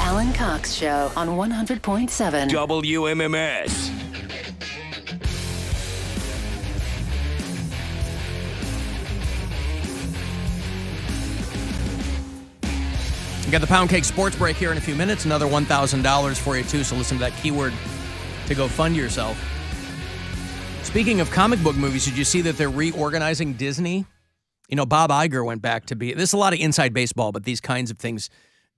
Alan Cox Show on 100.7 WMMS. We got the Poundcake Sports Break here in a few minutes. Another $1,000 for you, too, so listen to that keyword to go fund yourself. Speaking of comic book movies, did you see that they're reorganizing Disney? You know, Bob Iger went back to be... There's a lot of inside baseball, but these kinds of things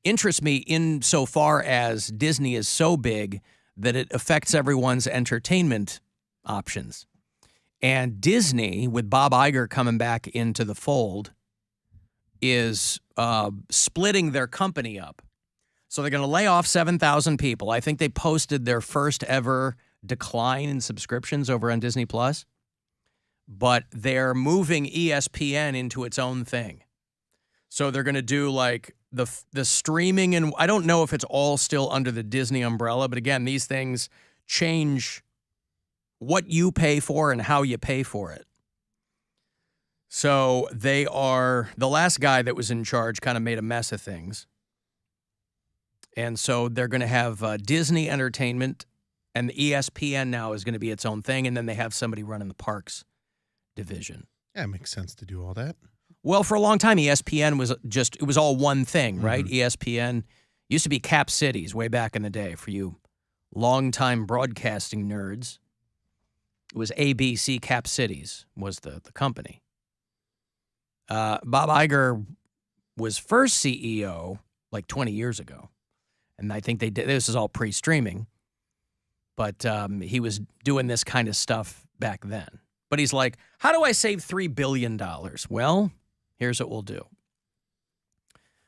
interest me insofar as Disney is so big that it affects everyone's entertainment options. And Disney, with Bob Iger coming back into the fold, is splitting their company up. So they're going to lay off 7,000 people. I think they posted their first ever decline in subscriptions over on Disney+. But they're moving ESPN into its own thing. So they're going to do like the streaming, and I don't know if it's all still under the Disney umbrella, but again, these things change what you pay for and how you pay for it. So they are, the last guy that was in charge kind of made a mess of things. And so they're going to have Disney Entertainment, and the ESPN now is going to be its own thing, and then they have somebody running the parks division. Yeah, it makes sense to do all that. Well, for a long time, ESPN was just, it was all one thing, right? ESPN used to be Cap Cities way back in the day for you longtime broadcasting nerds. It was ABC Cap Cities was the company. Bob Iger was first CEO like 20 years ago. And I think they did, this is all pre-streaming, but he was doing this kind of stuff back then. But he's like, how do I save $3 billion? Well, here's what we'll do.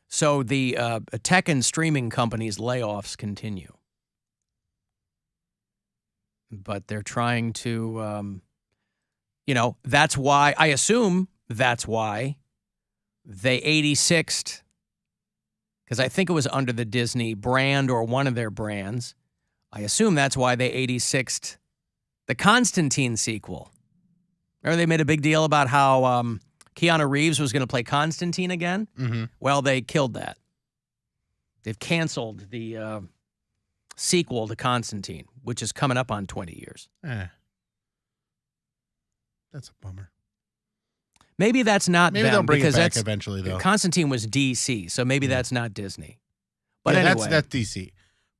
So the tech and streaming companies' layoffs continue. But they're trying to, that's why, I assume that's why they 86'd, because I think it was under the Disney brand or one of their brands. I assume that's why they 86'd the Constantine sequel. Remember they made a big deal about how Keanu Reeves was going to play Constantine again? Mm-hmm. Well, they killed that. They've canceled the sequel to Constantine, which is coming up on 20 years. That's a bummer. Maybe that's not maybe them. They'll bring because it back that's, eventually, though. Constantine was DC, so maybe that's not Disney. But yeah, anyway. That's DC.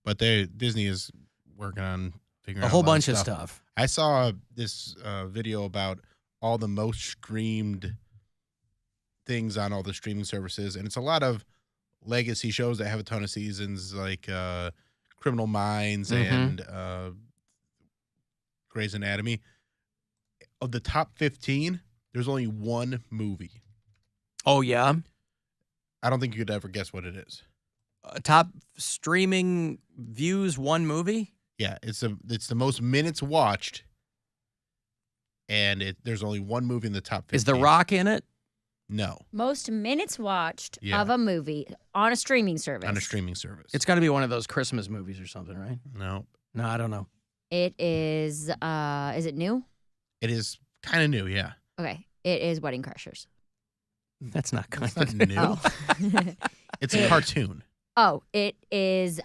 But Disney is working on figuring out a whole bunch of of stuff. I saw this video about all the most streamed things on all the streaming services, and it's a lot of legacy shows that have a ton of seasons, like Criminal Minds and Grey's Anatomy. Of the top 15, there's only one movie. Oh, yeah? I don't think you could ever guess what it is. Top streaming views, one movie? Yeah, it's the most minutes watched, and there's only one movie in the top 15. Is The Rock in it? No. Most minutes watched of a movie on a streaming service. On a streaming service. It's got to be one of those Christmas movies or something, right? No. No, I don't know. It is it new? It is kind of new, yeah. Okay. It is Wedding Crashers. That's not kind It's not new. Oh. It's a cartoon. Oh, it is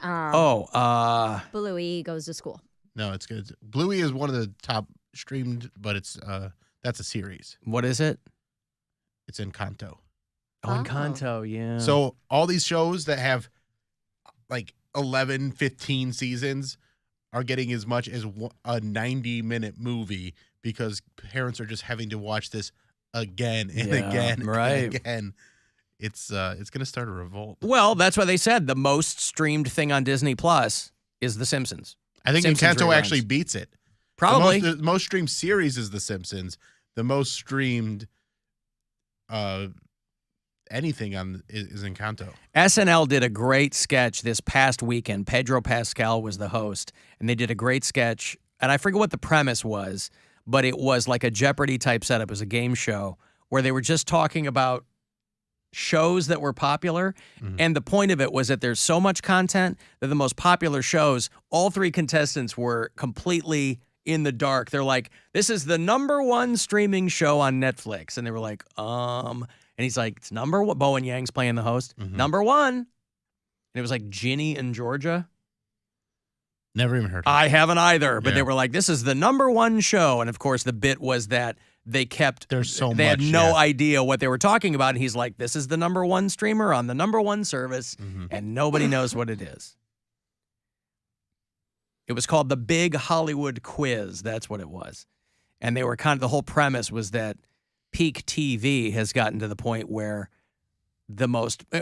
Bluey Goes to School. No, it's good. Bluey is one of the top streamed, but it's that's a series. What is it? It's Encanto. Oh, Encanto, yeah. So all these shows that have like 11, 15 seasons are getting as much as a 90-minute movie because parents are just having to watch this again and again and again. It's going to start a revolt. Well, that's why they said the most streamed thing on Disney Plus is The Simpsons. I think Simpsons Encanto reruns. actually beats it. Probably. The most streamed series is The Simpsons. The most streamed anything is Encanto. SNL did a great sketch this past weekend. Pedro Pascal was the host, and they did a great sketch. And I forget what the premise was, but it was like a Jeopardy-type setup. It was a game show where they were just talking about shows that were popular. And the point of it was that there's so much content that the most popular shows, all three contestants were completely in the dark. They're like, this is the #1 streaming show on Netflix. And they were like, and he's like, it's number one. Bowen Yang's playing the host. #1. And it was like Ginny in Georgia. Never even heard of it. I haven't either, but Yeah. they were like, this is the #1 show. And of course, the bit was that they had no idea what they were talking about. And he's like, this is the #1 streamer on the #1 service, and nobody knows what it is. It was called the Big Hollywood Quiz. That's what it was. And they were the whole premise was that peak TV has gotten to the point where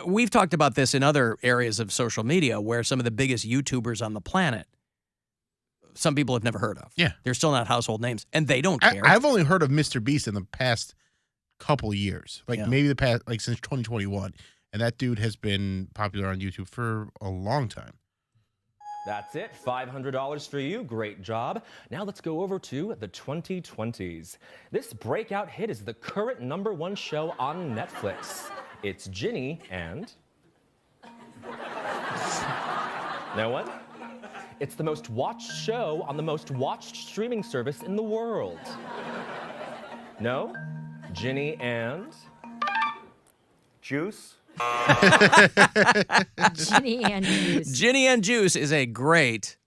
we've talked about this in other areas of social media where some of the biggest YouTubers on the planet, some people have never heard of. Yeah. They're still not household names, and they don't care. I've only heard of Mr. Beast in the past couple years, maybe the past, since 2021. And that dude has been popular on YouTube for a long time. That's it. $500 for you. Great job. Now let's go over to the 2020s. This breakout hit is the current #1 show on Netflix. It's Ginny and... Know what? It's the most watched show on the most watched streaming service in the world. No? Ginny and... Juice? Ginny and Juice. Ginny and Juice is a great...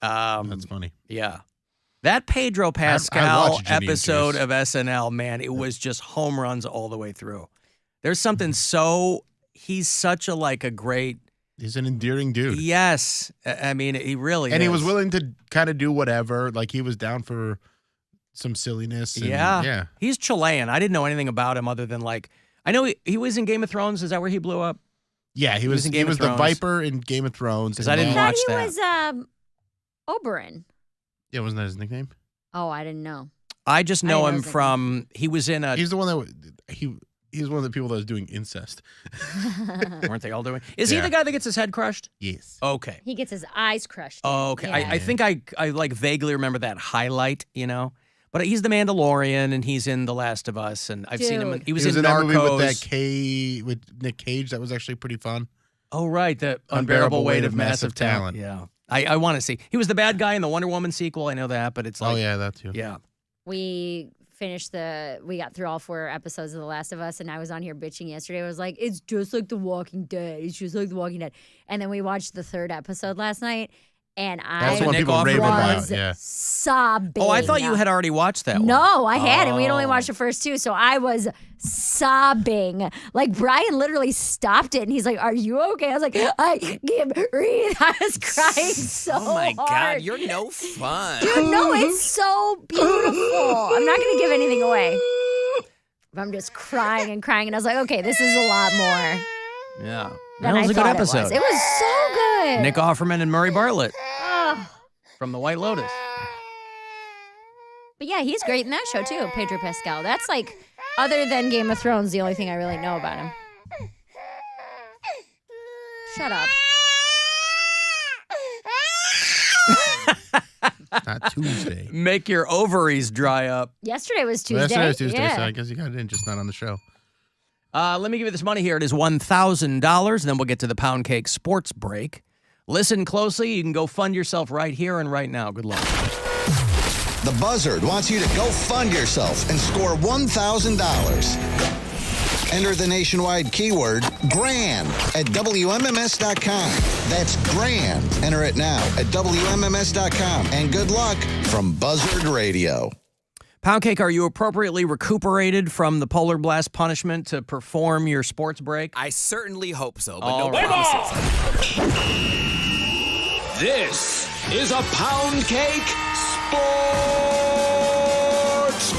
That's funny. Yeah. That Pedro I Pascal watched Ginny and episode Juice. of SNL, man, it was just home runs all the way through. There's something he's such a great... He's an endearing dude. Yes. I mean, he really And is. he was willing to kind of do whatever. Like, he was down for some silliness. And, yeah. He's Chilean. I didn't know anything about him other than, I know he was in Game of Thrones. Is that where he blew up? Yeah, he was in Game of the Thrones. Viper in Game of Thrones. 'Cause I didn't I watch thought that. he was Oberyn. Yeah, wasn't that his nickname? Oh, I didn't know. I just I know didn't know him his nickname. from, he was in a, He's the one that he's one of the people that was doing incest. weren't they all doing? Is he Yeah. the guy that gets his head crushed? Yes. Okay. He gets his eyes crushed. Oh, okay. Yeah. I think I vaguely remember that highlight, But he's the Mandalorian, and he's in The Last of Us, and I've seen him. Dude. He was in in that Narcos. movie with Nick Cage. That was actually pretty fun. Oh, right, the Unbearable Weight of Massive Talent. Yeah, I want to see. He was the bad guy in the Wonder Woman sequel. I know that, but it's like, Oh yeah, that too. yeah. We got through all 4 episodes of The Last of Us, and I was on here bitching yesterday. I was like, it's just like The Walking Dead. It's just like The Walking Dead. And then we watched the 3rd episode last night, and That's I what Nick people Offerman rave about. was Yeah. sobbing. Oh, I thought you had already watched that one. No, I hadn't. We'd only Oh. watched the first 2, so I was sobbing. Like, Brian literally stopped it, and he's like, are you okay? I was like, I can't breathe. I was crying so Oh my God, hard. you're no fun. Dude, no, it's so beautiful. I'm not going to give anything away. I'm just crying and crying, and I was like, okay, this is a lot more Yeah. than That I was a good thought episode. It was so good. Nick Offerman and Murray Bartlett Oh. from The White Lotus. But yeah, he's great in that show, too, Pedro Pascal. That's like, other than Game of Thrones, the only thing I really know about him. Shut up. Not Tuesday. Make your ovaries dry up. Yesterday was Tuesday. Yesterday was Tuesday, Yeah. so I guess you got it in, just not on the show. Let me give you this money here. It is $1,000. Then we'll get to the Poundcake sports break. Listen closely. You can go fund yourself right here and right now. Good luck. The Buzzard wants you to go fund yourself and score $1,000. Enter the nationwide keyword GRAND at WMMS.com. That's GRAND. Enter it now at WMMS.com. And good luck from Buzzard Radio. Poundcake, are you appropriately recuperated from the polar blast punishment to perform your sports break? I certainly hope so, but All no right. promises. This is a Poundcake Sports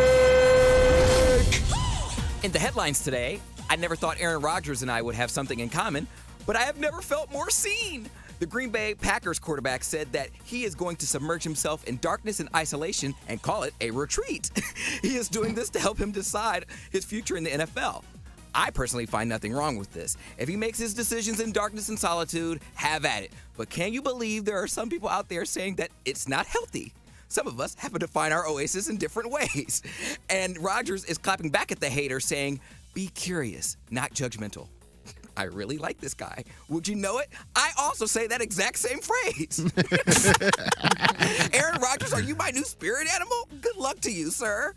Break. In the headlines today, I never thought Aaron Rodgers and I would have something in common, but I have never felt more seen. The Green Bay Packers quarterback said that he is going to submerge himself in darkness and isolation and call it a retreat. He is doing this to help him decide his future in the NFL. I personally find nothing wrong with this. If he makes his decisions in darkness and solitude, have at it. But can you believe there are some people out there saying that it's not healthy? Some of us happen to find our oasis in different ways. And Rodgers is clapping back at the hater saying, be curious, not judgmental. I really like this guy. Would you know it? I also say that exact same phrase. Aaron Rodgers, are you my new spirit animal? Good luck to you, sir.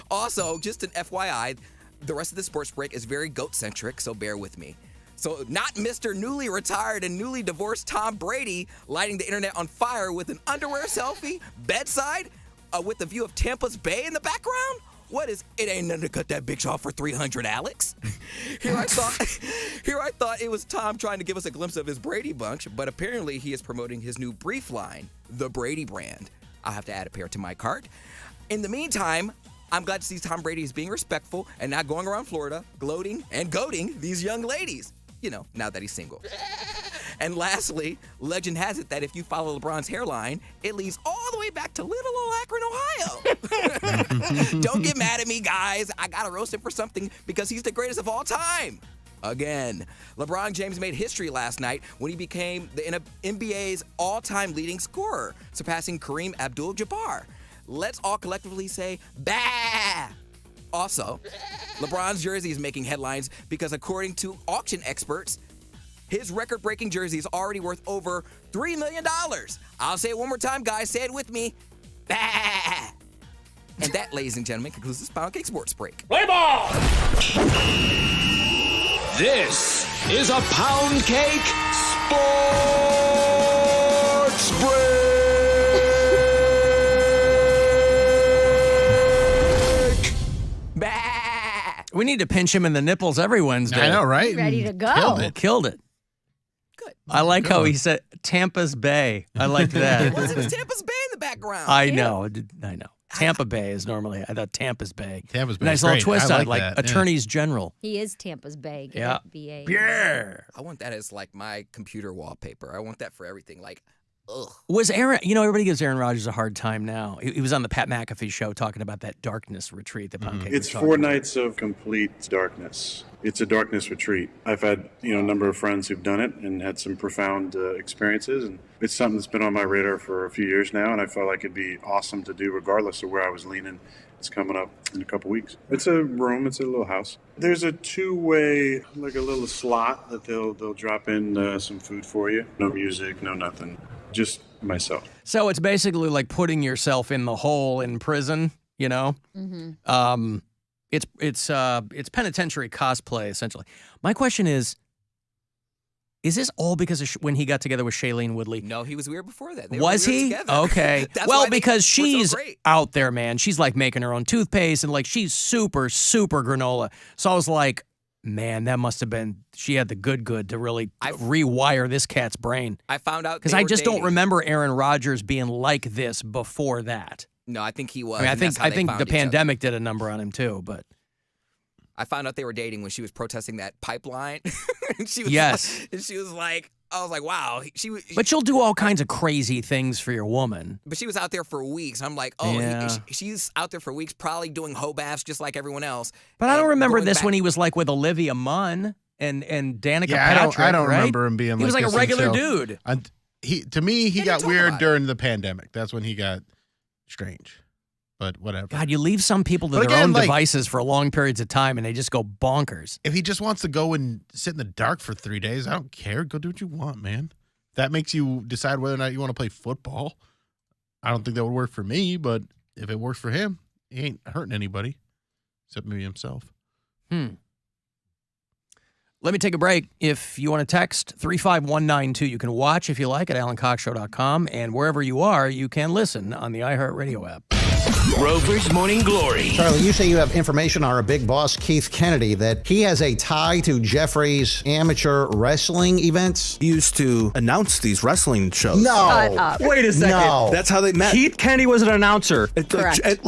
Also, just an FYI, the rest of the sports break is very GOAT-centric, so bear with me. So not Mr. newly retired and newly divorced Tom Brady lighting the internet on fire with an underwear selfie, bedside, with the view of Tampa's Bay in the background? What is, it ain't nothing to cut that bitch off for 300, Alex. Here I thought it was Tom trying to give us a glimpse of his Brady bunch, but apparently he is promoting his new brief line, the Brady brand. I'll have to add a pair to my cart. In the meantime, I'm glad to see Tom Brady is being respectful and not going around Florida gloating and goading these young ladies. You know, now that he's single. And lastly, legend has it that if you follow LeBron's hairline, it leads all the way back to little old Akron, Ohio. Don't get mad at me, guys. I gotta roast him for something because he's the greatest of all time. Again, LeBron James made history last night when he became the NBA's all-time leading scorer, surpassing Kareem Abdul-Jabbar. Let's all collectively say, bah! Also, LeBron's jersey is making headlines because according to auction experts, his record-breaking jersey is already worth over $3 million. I'll say it one more time, guys. Say it with me. Bah! And that, ladies and gentlemen, concludes this Poundcake Sports Break. Play ball! This is a Poundcake Sports Break! We need to pinch him in the nipples every Wednesday. I know, right? Ready to go. Killed it. Good. I like how he said Tampa's Bay. I like that. What's it? Tampa's Bay in the background. I know. Tampa Bay is normally, I thought Tampa's Bay. Tampa's Bay. Nice little great. twist I on it, like like that, attorneys general. He is Tampa's Bay. Get Yeah. it? B-A. Yeah. I want that as like my computer wallpaper. I want that for everything. Like, ugh. Was Aaron, everybody gives Aaron Rodgers a hard time now. He was on the Pat McAfee show talking about that darkness retreat that Poundcake was It's talking 4 about. nights of complete darkness. It's a darkness retreat. I've had, a number of friends who've done it and had some profound experiences. And it's something that's been on my radar for a few years now. And I felt like it'd be awesome to do regardless of where I was leaning. It's coming up in a couple weeks. It's a room. It's a little house. There's a 2-way, like a little slot that they'll drop in some food for you. No music, no nothing. Just myself. So it's basically like putting yourself in the hole in prison, Mm-hmm. It's penitentiary cosplay, essentially. My question is this all because of when he got together with Shailene Woodley? No, he was weird before that. They Was were he? together. Okay. That's Well, why they because were so she's great. out there, man. She's like making her own toothpaste and like she's super, super granola. So I was like, man, that must have been, she had the good to really rewire this cat's brain. I found out Because they I were just don't dating. remember Aaron Rodgers being like this before that. No, I think he was. I mean, and that's how I they think found the each other. pandemic did a number on him too, but I found out they were dating when she was protesting that pipeline. And she was Yes. and she was like, I was like, wow. But you'll do all kinds of crazy things for your woman. But she was out there for weeks. I'm like, oh, Yeah. she's out there for weeks, probably doing hoe baths just like everyone else. But I don't And remember going this back- when he was like with Olivia Munn and Danica Yeah, Patrick. I don't right? remember him being He was like a this regular until- dude. To me, he They didn't got talk weird about it. during the pandemic. That's when he got strange. But whatever. God, you leave some people to But their again, own like- devices for long periods of time and they just go bonkers. If he just wants to go and sit in the dark for 3 days, I don't care. Go do what you want, man. That makes you decide whether or not you want to play football. I don't think that would work for me, but if it works for him, he ain't hurting anybody except maybe himself. Let me take a break. If you want to text 35192, you can watch if you like at alancoxshow.com, and wherever you are, you can listen on the iHeartRadio app. Rover's Morning Glory. Charlie, you say you have information on our big boss, Keith Kennedy, that he has a tie to Jeffrey's amateur wrestling events? He used to announce these wrestling shows. No. Shut up. Wait a second. No. That's how they met. Keith Kennedy was an announcer. Correct.